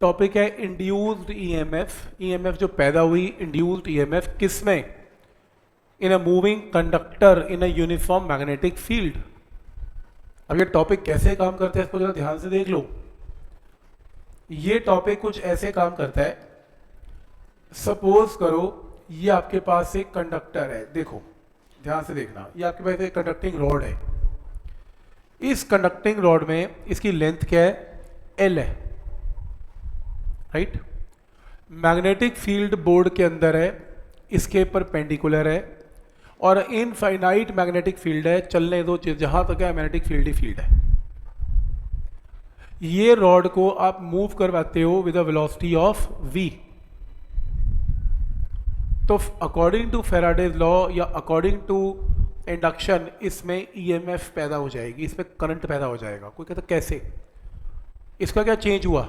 Topic है induced EMF. EMF जो पैदा हुई, इंड्यूस्ड ईएमएफ किस में? In a moving conductor in a uniform magnetic field. अब ये टॉपिक कैसे काम करता है इसको जरा ध्यान से देख लो। ये टॉपिक कुछ ऐसे काम करता है, सपोज करो ये आपके पास एक कंडक्टर है, देखो ध्यान से देखना, ये आपके पास एक कंडक्टिंग रॉड है। इस कंडक्टिंग रॉड में इसकी लेंथ क्या है? एल है, राइट। मैग्नेटिक फील्ड बोर्ड के अंदर है, इसके परपेंडिकुलर है और इनफाइनाइट मैग्नेटिक फील्ड है, चलने दो, जहां तक है मैग्नेटिक फील्ड ही फील्ड है। ये रॉड को आप मूव करवाते हो with a velocity of v। तो अकॉर्डिंग टू फैराडेज लॉ या अकॉर्डिंग टू इंडक्शन इसमें ईएमएफ पैदा हो जाएगी, इसमें करंट पैदा हो जाएगा। कोई कहता कैसे? इसका क्या चेंज हुआ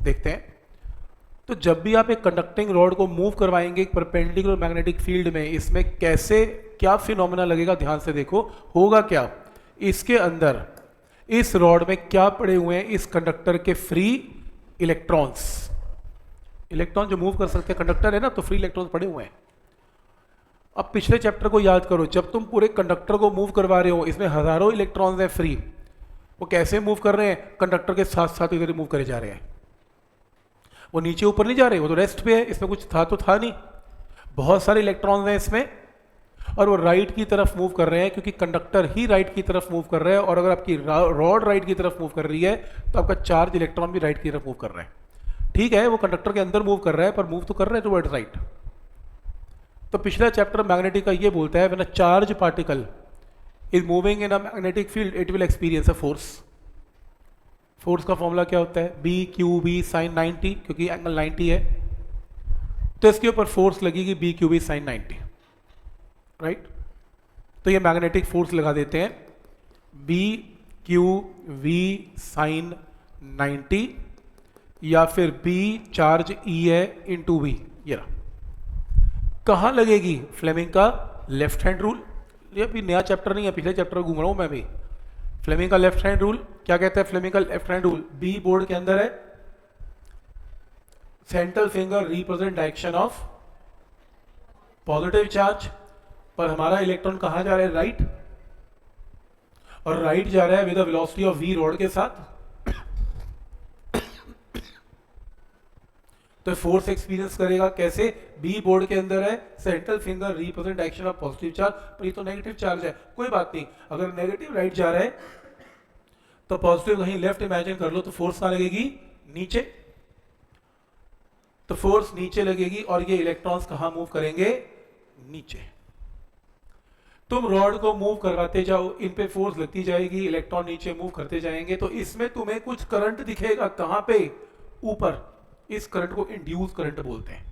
देखते हैं। तो जब भी आप एक कंडक्टिंग रॉड को मूव करवाएंगे एक परपेंडिकुलर मैग्नेटिक फील्ड में, इसमें कैसे क्या फिनोमेना लगेगा ध्यान से देखो। होगा क्या, इसके अंदर इस रॉड में क्या पड़े हुए हैं? इस कंडक्टर के फ्री इलेक्ट्रॉन्स। इलेक्ट्रॉन जो मूव कर सकते हैं, कंडक्टर है ना, तो फ्री इलेक्ट्रॉन्स पड़े हुए हैं। अब पिछले चैप्टर को याद करो, जब तुम पूरे कंडक्टर को मूव करवा रहे हो, इसमें हजारों इलेक्ट्रॉन्स हैं फ्री। वो कैसे मूव कर रहे हैं? कंडक्टर के साथ साथ इधर मूव करे जा रहे हैं। वो नीचे ऊपर नहीं जा रहे, वो तो रेस्ट पे है, इसमें कुछ था तो था नहीं। बहुत सारे इलेक्ट्रॉन्स हैं इसमें और वो राइट की तरफ मूव कर रहे हैं, क्योंकि कंडक्टर ही राइट की तरफ मूव कर रहा है। और अगर आपकी रॉड राइट की तरफ मूव कर रही है तो आपका चार्ज इलेक्ट्रॉन भी राइट की तरफ मूव कर रहा है। ठीक है, वो कंडक्टर के अंदर मूव कर रहा है पर मूव तो कर रहे हैं टुवर्ड राइट। तो पिछला चैप्टर मैग्नेटिक का ये बोलता है, when a charge particle is moving in a magnetic field it will experience a force. Force का फॉर्मूला क्या होता है? बी क्यू बी साइन 90, क्योंकि एंगल 90 है तो इसके ऊपर फोर्स लगेगी B Q B sine 90, right. तो ये मैग्नेटिक फोर्स लगा देते हैं बी क्यू वी साइन 90, या फिर बी चार्ज ई है इंटू वी। ये रहा। कहाँ लगेगी? फ्लेमिंग का लेफ्ट हैंड रूल। ये अभी नया चैप्टर नहीं है, पिछले चैप्टर घूम रहा हूं मैं भी। फ्लेमिंग का लेफ्ट हैंड रूल क्या कहता है? फ्लेमिंग का left hand rule, B board के अंदर है, central finger represent direction of positive charge, पर हमारा इलेक्ट्रॉन कहां जा रहा है? राइट। और राइट जा रहा है with the velocity of v rod के साथ। तो फोर्स एक्सपीरियंस करेगा कैसे? बी बोर्ड के अंदर है, central finger represent direction of positive charge, पर ये तो नेगेटिव चार्ज है। कोई बात नहीं, अगर नेगेटिव राइट जा रहा है तो पॉजिटिव कहीं लेफ्ट इमेजिन कर लो, तो फोर्स कहां लगेगी? नीचे। तो फोर्स नीचे लगेगी और ये इलेक्ट्रॉन्स कहां मूव करेंगे? नीचे। तुम रॉड को मूव करवाते जाओ, इन पे फोर्स लगती जाएगी, इलेक्ट्रॉन नीचे मूव करते जाएंगे, तो इसमें तुम्हें कुछ करंट दिखेगा। कहां पे? ऊपर। इस करंट को इंड्यूस करंट बोलते हैं।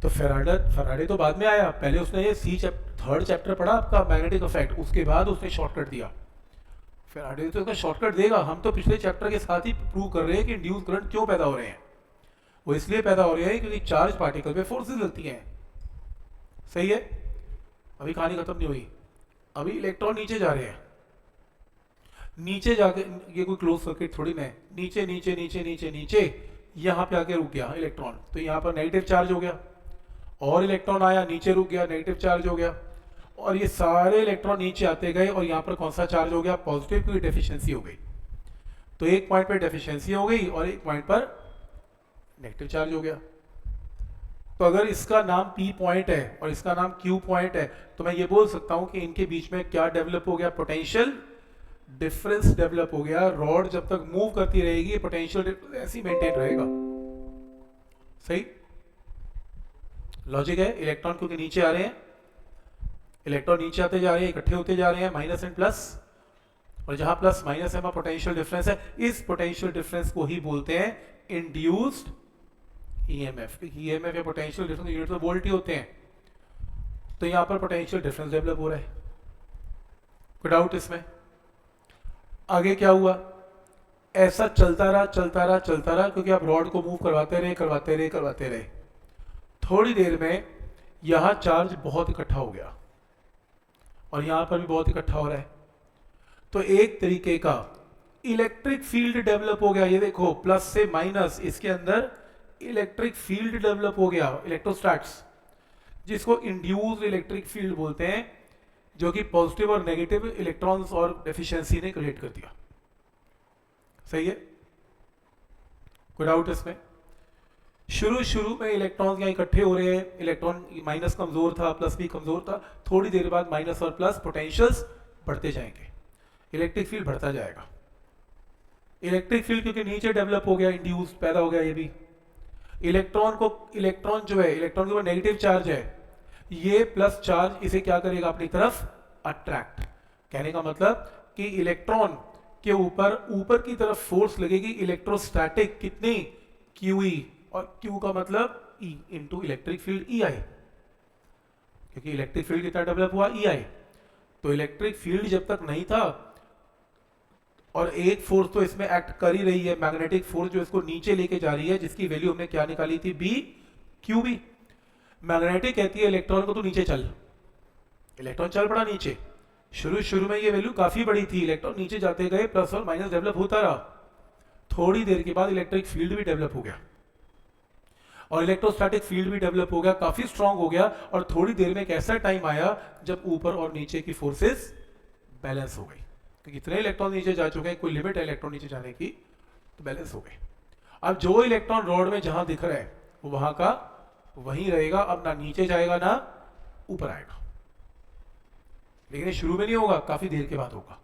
तो फैराडे तो बाद में आया, पहले उसने ये थर्ड चैप्टर पढ़ा आपका मैग्नेटिक इफेक्ट, उसके बाद उसने शॉर्टकट दिया। फैराडे तो इसका शॉर्टकट देगा। हम तो पिछले चैप्टर के साथ ही प्रूव कर रहे हैं कि इंड्यूस करंट क्यों पैदा हो रहे हैं। वो इसलिए पैदा हो रहे हैं क्योंकि चार्ज पार्टिकल पे फोर्सेस लगती हैं। सही है, अभी कहानी खत्म नहीं हुई। अभी इलेक्ट्रॉन नीचे जा रहे हैं, नीचे जाके, ये कोई क्लोज सर्किट थोड़ी ना है, नीचे नीचे नीचे नीचे नीचे, यहां पे आके रुक गया इलेक्ट्रॉन, तो यहां पर नेगेटिव चार्ज हो गया। और इलेक्ट्रॉन आया, नीचे रुक गया, नेगेटिव चार्ज हो गया। और ये सारे इलेक्ट्रॉन नीचे आते गए और यहां पर कौन सा चार्ज हो गया? पॉजिटिव, की डेफिशिएंसी हो गई। तो एक पॉइंट पर डेफिशिएंसी हो गई और एक पॉइंट पर नेगेटिव चार्ज हो गया। तो अगर इसका नाम P पॉइंट है और इसका नाम Q पॉइंट है, तो मैं ये बोल सकता हूं कि इनके बीच में क्या डेवलप हो गया? पोटेंशियल डिफरेंस डेवलप हो गया। रॉड जब तक मूव करती रहेगी पोटेंशियल डिफरेंस ऐसे ही मेंटेन रहेगा। सही लॉजिक है। इलेक्ट्रॉन क्योंकि नीचे आ रहे हैं, इलेक्ट्रॉन नीचे आते जा रहे हैं, इकट्ठे होते जा रहे हैं, माइनस एंड प्लस, और जहां प्लस माइनस है वहां पोटेंशियल डिफरेंस है। इस पोटेंशियल डिफरेंस को ही बोलते हैं इंड्यूस्ड ईएमएफ। ईएमएफ या पोटेंशियल डिफरेंस यूनिट तो वोल्ट ही होते हैं। तो यहां पर पोटेंशियल डिफरेंस डेवलप हो रहा है, कोई डाउट इसमें? आगे क्या हुआ? ऐसा चलता रहा चलता रहा चलता रहा, क्योंकि आप रॉड को मूव करवाते रहे करवाते रहे करवाते रहे। थोड़ी देर में यहां चार्ज बहुत इकट्ठा हो गया और यहां पर भी बहुत इकट्ठा हो रहा है। तो एक तरीके का इलेक्ट्रिक फील्ड डेवलप हो गया, ये देखो प्लस से माइनस, इसके अंदर इलेक्ट्रिक फील्ड डेवलप हो गया, इलेक्ट्रोस्टैट्स, जिसको इंड्यूस्ड इलेक्ट्रिक फील्ड बोलते हैं, जो कि पॉजिटिव और नेगेटिव इलेक्ट्रॉन्स और एफिशिएंसी ने क्रिएट कर दिया। सही है, कोई डाउट इसमें? शुरू में इलेक्ट्रॉन्स यहाँ इकट्ठे हो रहे हैं, इलेक्ट्रॉन माइनस कमजोर था, प्लस भी कमजोर था, थोड़ी देर बाद माइनस और प्लस पोटेंशियल्स बढ़ते जाएंगे, इलेक्ट्रिक फील्ड बढ़ता जाएगा। इलेक्ट्रिक फील्ड क्योंकि नीचे डेवलप हो गया, इंड्यूस पैदा हो गया, ये भी इलेक्ट्रॉन जो है, इलेक्ट्रॉन के ऊपर नेगेटिव चार्ज है, ये प्लस चार्ज इसे क्या करेगा अपनी तरफ अट्रैक्ट। कहने का मतलब कि इलेक्ट्रॉन के ऊपर की तरफ फोर्स लगेगी इलेक्ट्रोस्टैटिक, कितनी, QE, और Q का मतलब E into electric field EI, क्योंकि इलेक्ट्रिक फील्ड कितना डेवलप हुआ, EI। तो इलेक्ट्रिक फील्ड जब तक नहीं था, और एक फोर्स तो इसमें एक्ट कर ही रही है, मैग्नेटिक फोर्स जो इसको नीचे लेके जा रही है, जिसकी वैल्यू हमने क्या निकाली थी, BQB। मैग्नेटिक कहती है इलेक्ट्रॉन को तू नीचे चल, इलेक्ट्रॉन चल पड़ा नीचे। शुरू में ये वैल्यू काफी बड़ी थी, इलेक्ट्रॉन नीचे जाते गए, प्लस और माइनस डेवलप होता रहा, थोड़ी देर के बाद इलेक्ट्रिक फील्ड भी डेवलप हो गया, और इलेक्ट्रोस्टैटिक फील्ड भी डेवलप हो गया, काफी स्ट्रांग हो गया, और थोड़ी देर में एक ऐसा टाइम आया जब ऊपर और नीचे की फोर्सेस बैलेंस हो गई, क्योंकि इतने इलेक्ट्रॉन नीचे जा चुके हैं, कोई लिमिट है इलेक्ट्रॉन नीचे जाने की, तो बैलेंस हो गई। अब जो इलेक्ट्रॉन रॉड में जहां दिख रहा है वो वहां का वहीं रहेगा, अब ना नीचे जाएगा ना ऊपर आएगा, लेकिन ये शुरू में नहीं होगा, काफी देर के बाद होगा।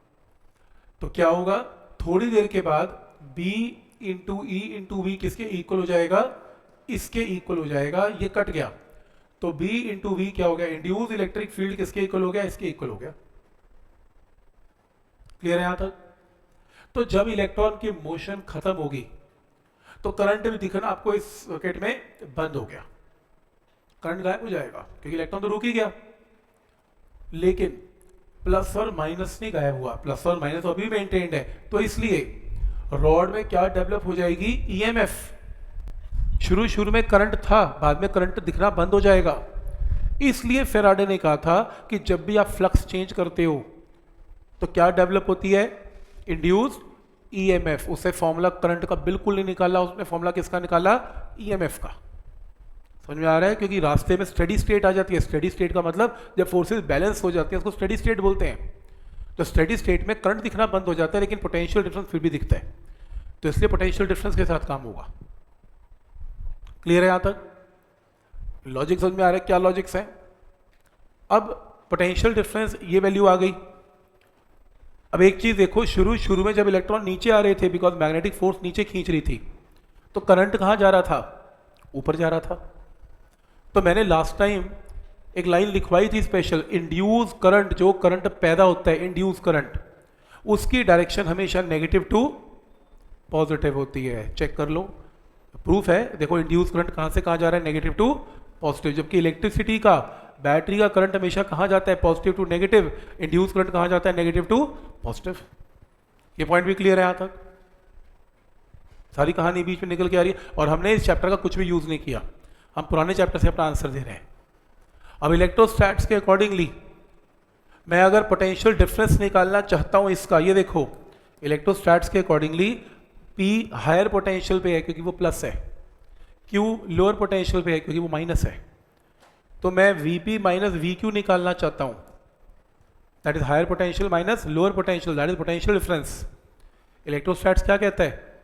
तो क्या होगा, थोड़ी देर के बाद B into E into V किसके इक्वल हो जाएगा, इसके इक्वल हो जाएगा, ये कट गया, तो B इंटू V क्या हो गया, इंड्यूस इलेक्ट्रिक फील्ड किसके इक्वल हो गया, इसके इक्वल हो गया। क्लियर है यहां तक? तो जब इलेक्ट्रॉन की मोशन खत्म होगी तो करंट भी दिखना आपको इस सर्किट में बंद हो गया, करंट गायब हो जाएगा, क्योंकि इलेक्ट्रॉन तो रुक ही गया। लेकिन प्लस और माइनस नहीं गायब हुआ, प्लस और माइनस अभी मेंटेन्ड है, तो इसलिए रॉड में क्या डेवलप हो जाएगी, EMF। शुरू में करंट था, बाद में करंट दिखना बंद हो जाएगा। इसलिए फेराडे ने कहा था कि जब भी आप फ्लक्स चेंज करते हो तो क्या डेवलप होती है, इंड्यूस्ड EMF। उससे फॉर्मूला करंट का बिल्कुल नहीं निकाला, उसने फॉर्मूला किसका निकाला, EMF का। समझ में आ रहा है? क्योंकि रास्ते में स्टेडी स्टेट आ जाती है, स्टेडी स्टेट का मतलब जब फोर्सेस बैलेंस हो जाती है उसको स्टेडी स्टेट बोलते हैं। तो स्टेडी स्टेट में करंट दिखना बंद हो जाता है, लेकिन पोटेंशियल डिफरेंस फिर भी दिखता है, तो इसलिए पोटेंशियल डिफरेंस के साथ काम होगा। क्लियर है यहां तक? लॉजिक समझ में आ रहा है? क्या लॉजिक्स है? अब पोटेंशियल डिफरेंस ये वैल्यू आ गई। अब एक चीज देखो, शुरू में जब इलेक्ट्रॉन नीचे आ रहे थे, बिकॉज मैग्नेटिक फोर्स नीचे खींच रही थी, तो करंट कहां जा रहा था, ऊपर जा रहा था। तो मैंने लास्ट टाइम एक लाइन लिखवाई थी स्पेशल, इंड्यूस करंट, जो करंट पैदा होता है इंड्यूस करंट, उसकी डायरेक्शन हमेशा नेगेटिव टू पॉजिटिव होती है। चेक कर लो, प्रूफ है। देखो इंड्यूस करंट कहां से कहां जा रहा है, नेगेटिव टू पॉजिटिव, जबकि इलेक्ट्रिसिटी का, बैटरी का करंट हमेशा कहां जाता है, positive to negative. Induce current कहां जाता है, नेगेटिव टू पॉजिटिव। ये पॉइंट भी क्लियर है यहां तक? सारी कहानी बीच में निकल के आ रही है, और हमने इस चैप्टर का कुछ भी यूज नहीं किया, हम पुराने चैप्टर से अपना आंसर दे रहे हैं। अब इलेक्ट्रोस्टैट्स के अकॉर्डिंगली मैं अगर पोटेंशियल डिफरेंस निकालना चाहता हूं इसका, ये देखो इलेक्ट्रोस्टैट्स के अकॉर्डिंगली P हायर पोटेंशियल पे है क्योंकि वो प्लस है, Q लोअर पोटेंशियल पे है क्योंकि वो माइनस है। तो मैं Vp माइनस VQ निकालना चाहता हूं, that is higher potential minus lower potential, that is potential difference. Electrostatics क्या कहता है,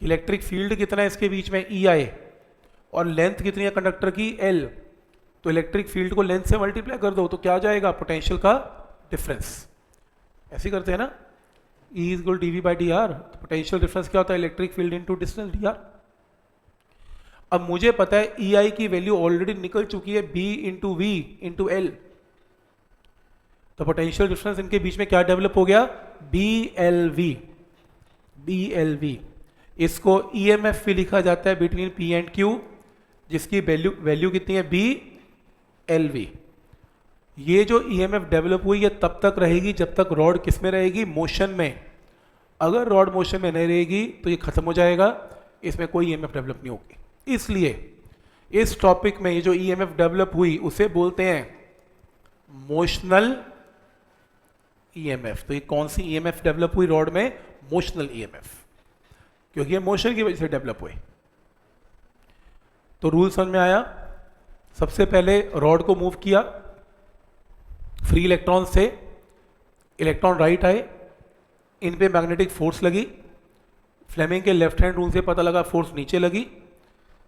इलेक्ट्रिक फील्ड कितना है इसके बीच में, EI, और लेंथ कितनी है कंडक्टर की, L। तो इलेक्ट्रिक फील्ड को लेंथ से मल्टीप्लाई कर दो तो क्या आ जाएगा, पोटेंशियल का डिफरेंस। ऐसे करते हैं ना, E is equal dV by dr। Potential difference क्या होता है, electric field into distance dr। अब मुझे पता है EI की वैल्यू ऑलरेडी निकल चुकी है, B into V into L। तो पोटेंशियल डिफरेंस इनके बीच में क्या डेवलप हो गया, BLV। BLV इसको EMF भी लिखा जाता है बिटवीन P एंड Q, जिसकी वैल्यू कितनी है, BLV। ये जो EMF डेवलप हुई ये तब तक रहेगी जब तक रॉड किस में रहेगी, मोशन में। अगर रॉड मोशन में नहीं रहेगी तो ये खत्म हो जाएगा, इसमें कोई EMF डेवलप नहीं होगी। इसलिए इस टॉपिक में ये जो EMF डेवलप हुई उसे बोलते हैं मोशनल EMF। तो ये कौन सी EMF डेवलप हुई रॉड में, मोशनल ईएमएफ, क्योंकि ये मोशन की वजह से डेवलप हुए। तो रूल समझ में आया। सबसे पहले रॉड को मूव किया, फ्री इलेक्ट्रॉन से इलेक्ट्रॉन राइट आए, इन पे मैग्नेटिक फोर्स लगी, फ्लेमिंग के लेफ्ट हैंड रूल से पता लगा फोर्स नीचे लगी,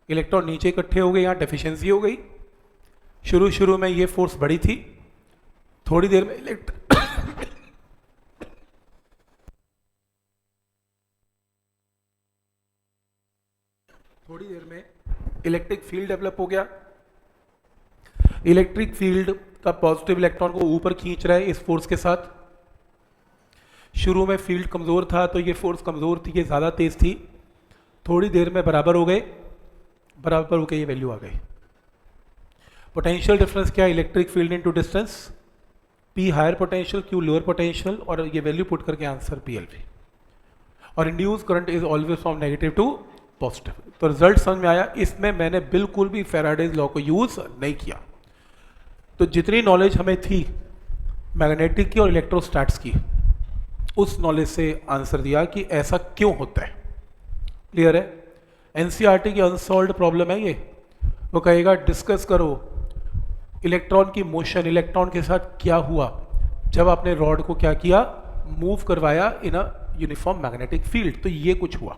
इलेक्ट्रॉन नीचे इकट्ठे हो गए, यहाँ डेफिशिएंसी हो गई। शुरू में ये फोर्स बड़ी थी, थोड़ी देर में इलेक्ट्रिक फील्ड डेवलप हो गया। इलेक्ट्रिक फील्ड का पॉजिटिव इलेक्ट्रॉन को ऊपर खींच रहा है इस फोर्स के साथ। शुरू में फील्ड कमज़ोर था तो ये फोर्स कमज़ोर थी, ये ज़्यादा तेज़ थी, थोड़ी देर में बराबर हो गए, बराबर होकर ये वैल्यू आ गई। पोटेंशियल डिफरेंस क्या है? Electric field into distance, P higher potential, Q lower potential, और ये वैल्यू पुट करके आंसर PLV। और induce current is always from negative to positive. तो रिजल्ट समझ में आया। इसमें मैंने बिल्कुल भी फैराडेज लॉ को यूज नहीं किया। तो जितनी नॉलेज हमें थी मैग्नेटिक की और इलेक्ट्रोस्टैट्स की, उस नॉलेज से आंसर दिया कि ऐसा क्यों होता है। क्लियर है? एनसीईआरटी की अनसॉल्व्ड प्रॉब्लम है ये। वो कहेगा डिस्कस करो इलेक्ट्रॉन की मोशन, इलेक्ट्रॉन के साथ क्या हुआ जब आपने रॉड को क्या किया, मूव करवाया इन अ यूनिफॉर्म मैग्नेटिक फील्ड। तो ये कुछ हुआ।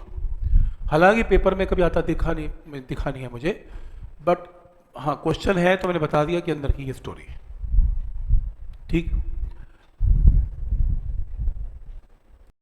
हालांकि पेपर में कभी आता दिखा नहीं है मुझे, बट हाँ क्वेश्चन है तो मैंने बता दिया कि अंदर की ये स्टोरी है। ठीक।